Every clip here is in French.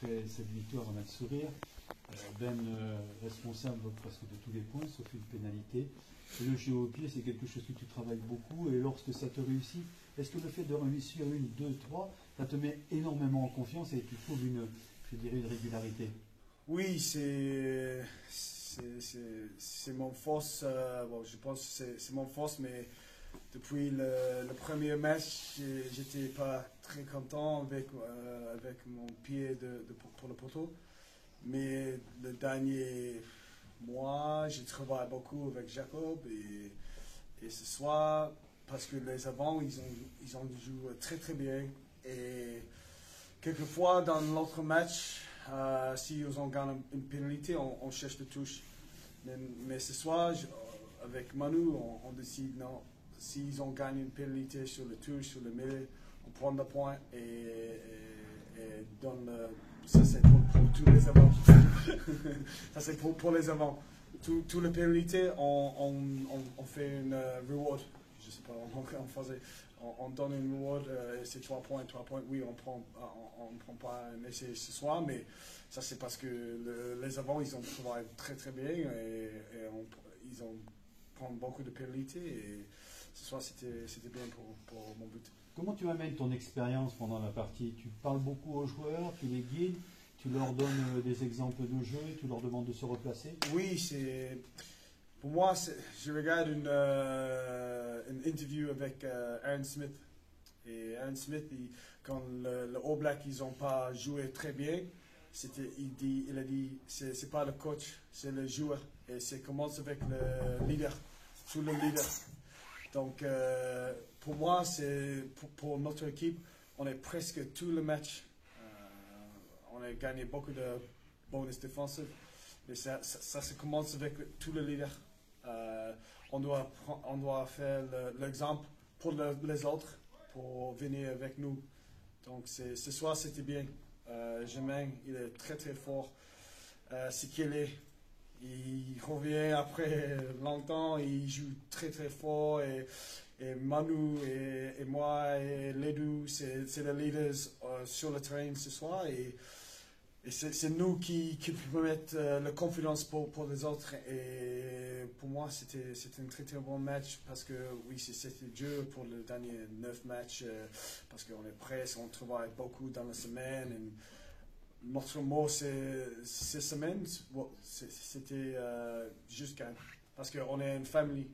après cette victoire, on a le sourire. Ben responsable presque de tous les points, sauf une pénalité. Le jeu au pied, c'est quelque chose que tu travailles beaucoup, et lorsque ça te réussit, est-ce que le fait de réussir une, deux, trois, ça te met énormément en confiance et tu trouves une, je dirais, une régularité? Oui, c'est mon force. Bon, je pense que c'est mon force, mais depuis le premier match, j'étais pas très content avec mon pied pour le poteau. Mais le dernier mois, j'ai travaillé beaucoup avec Jacob et ce soir, parce que les avants, ils ont joué très très bien. Et quelquefois, dans l'autre match, si ils ont gagné une pénalité, on cherche de touche. Mais ce soir, avec Manu, on décide non. S'ils ont gagné une pénalité sur le touche, sur le milieu, on prend le point et donne le. Ça, c'est pour tous les avants. Ça, c'est pour les avants. Toutes les pénalités, on fait une reward. Je sais pas en français. On donne une reward, c'est 3 points, 3 points. Oui, on prend pas un essai ce soir, mais ça, c'est parce que les avants, ils ont travaillé très très bien et ils ont pris beaucoup de pénalités. Et ce soir, c'était bien pour mon but. Comment tu amènes ton expérience pendant la partie? Tu parles beaucoup aux joueurs, tu les guides, tu leur donnes des exemples de jeu, tu leur demandes de se replacer? Oui, pour moi, je regarde une interview avec Aaron Smith. Et Aaron Smith, quand le All Black, ils n'ont pas joué très bien, il a dit, c'est pas le coach, c'est le joueur. Et ça commence avec le leader, tout le leader. Donc, pour moi, pour notre équipe, on est presque tout le match. On a gagné beaucoup de bonus défensifs. Mais ça commence avec tout le leader. On doit faire l'exemple pour les autres, pour venir avec nous. Donc, ce soir, c'était bien. Germain, il est très très fort. C'est qu'il est. Il revient après longtemps, il joue très très fort et Manu et moi et Ledu, c'est les leaders sur le terrain ce soir et c'est nous qui pouvons mettre la confiance pour les autres et pour moi c'était un très très bon match parce que oui c'était dur pour le dernier 9 matchs parce qu'on est prêts, on travaille beaucoup dans la semaine et notre mot cette semaine c'était juste parce qu'on est une famille.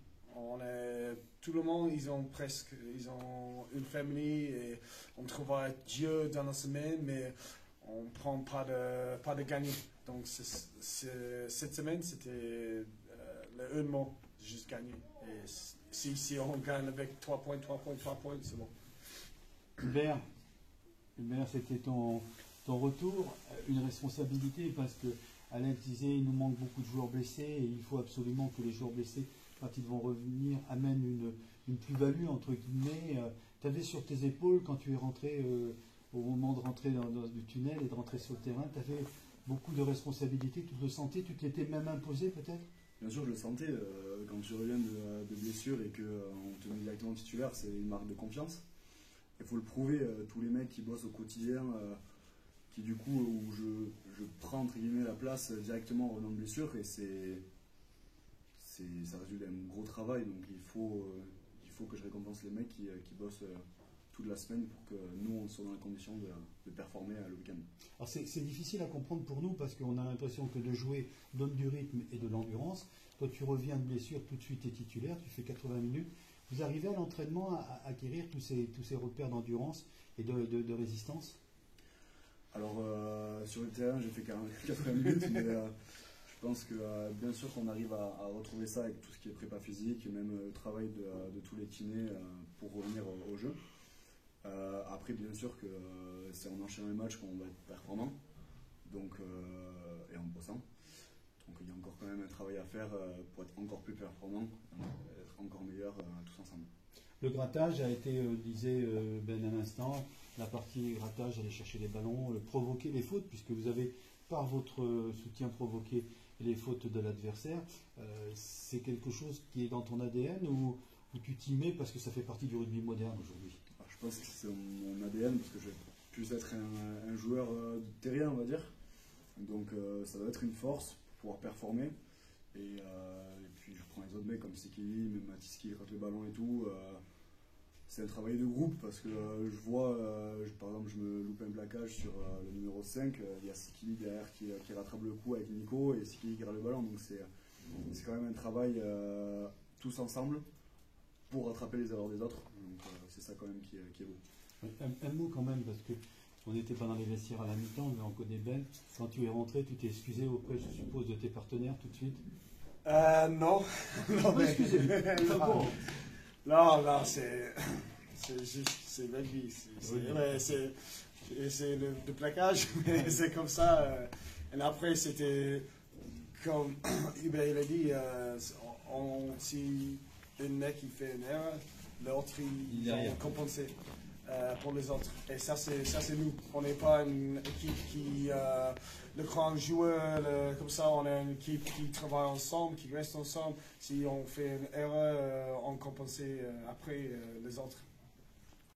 Tout le monde, ils ont une famille et on travaille Dieu dans la semaine, mais on ne prend pas de gagner. Donc cette semaine, c'était le mot, juste gagner. Et si on gagne avec 3 points, 3 points, 3 points, c'est bon. Hubert, c'était ton retour, une responsabilité parce que Alex disait il nous manque beaucoup de joueurs blessés et il faut absolument que les joueurs blessés, quand ils vont revenir, amènent une plus-value entre guillemets. Tu avais sur tes épaules quand tu es rentré au moment de rentrer dans du tunnel et de rentrer sur le terrain, tu avais beaucoup de responsabilités, tu te le sentais, tu te l'étais même imposé peut-être? Bien sûr, je le sentais. Quand tu reviens de blessure et qu'on te met directement titulaire, c'est une marque de confiance. Il faut le prouver, tous les mecs qui bossent au quotidien, qui du coup, où je prends entre guillemets la place directement en revenant de blessure, et ça résulte d'un gros travail, donc il faut que je récompense les mecs qui bossent toute la semaine pour que nous, on soit dans la condition de performer le week-end. Alors c'est difficile à comprendre pour nous parce qu'on a l'impression que de jouer donne du rythme et de l'endurance. Toi, tu reviens de blessure, tout de suite tu es titulaire, tu fais 80 minutes. Vous arrivez à l'entraînement à acquérir tous ces repères d'endurance et de résistance? Alors, sur le terrain, j'ai fait 80 minutes, mais je pense que bien sûr qu'on arrive à retrouver ça avec tout ce qui est prépa physique et même le travail de tous les kinés pour revenir au jeu. Après, bien sûr que c'est en enchaînant les matchs qu'on va être performant, donc, et en bossant. Donc il y a encore quand même un travail à faire pour être encore plus performant, être encore meilleur tous ensemble. Le grattage a été, disait Ben à l'instant, la partie grattage, aller chercher les ballons, provoquer les fautes, puisque vous avez, par votre soutien, provoqué les fautes de l'adversaire. C'est quelque chose qui est dans ton ADN ou tu t'y mets parce que ça fait partie du rugby moderne aujourd'hui? Je pense que c'est mon ADN parce que plus être un joueur de terrien, on va dire. Donc ça doit être une force pour pouvoir performer. Et puis je prends les autres mecs comme Sekeli, même Mathis qui rate le ballon et tout. C'est un travail de groupe parce que je vois, par exemple, je me loupe un plaquage sur le numéro 5. Il y a Sekeli derrière qui rattrape le coup avec Nico et Sekeli qui rate le ballon. Donc c'est quand même un travail tous ensemble pour rattraper les erreurs des autres. Donc c'est ça quand même qui est beau. Un mot quand même, parce que on n'était pas dans les vestiaires à la mi-temps, mais on connaît Ben. Quand tu es rentré, tu t'es excusé auprès, je suppose, de tes partenaires tout de suite. Non. Non, mais... non, c'est rugby. C'est le plaquage, mais c'est comme ça. Et après, c'était comme Hubert il a dit, si un mec il fait une erreur, l'autre il va compenser pour les autres. Et ça c'est nous. On n'est pas une équipe qui le grand joueur comme ça. On est une équipe qui travaille ensemble, qui reste ensemble. Si on fait une erreur, on compense après les autres.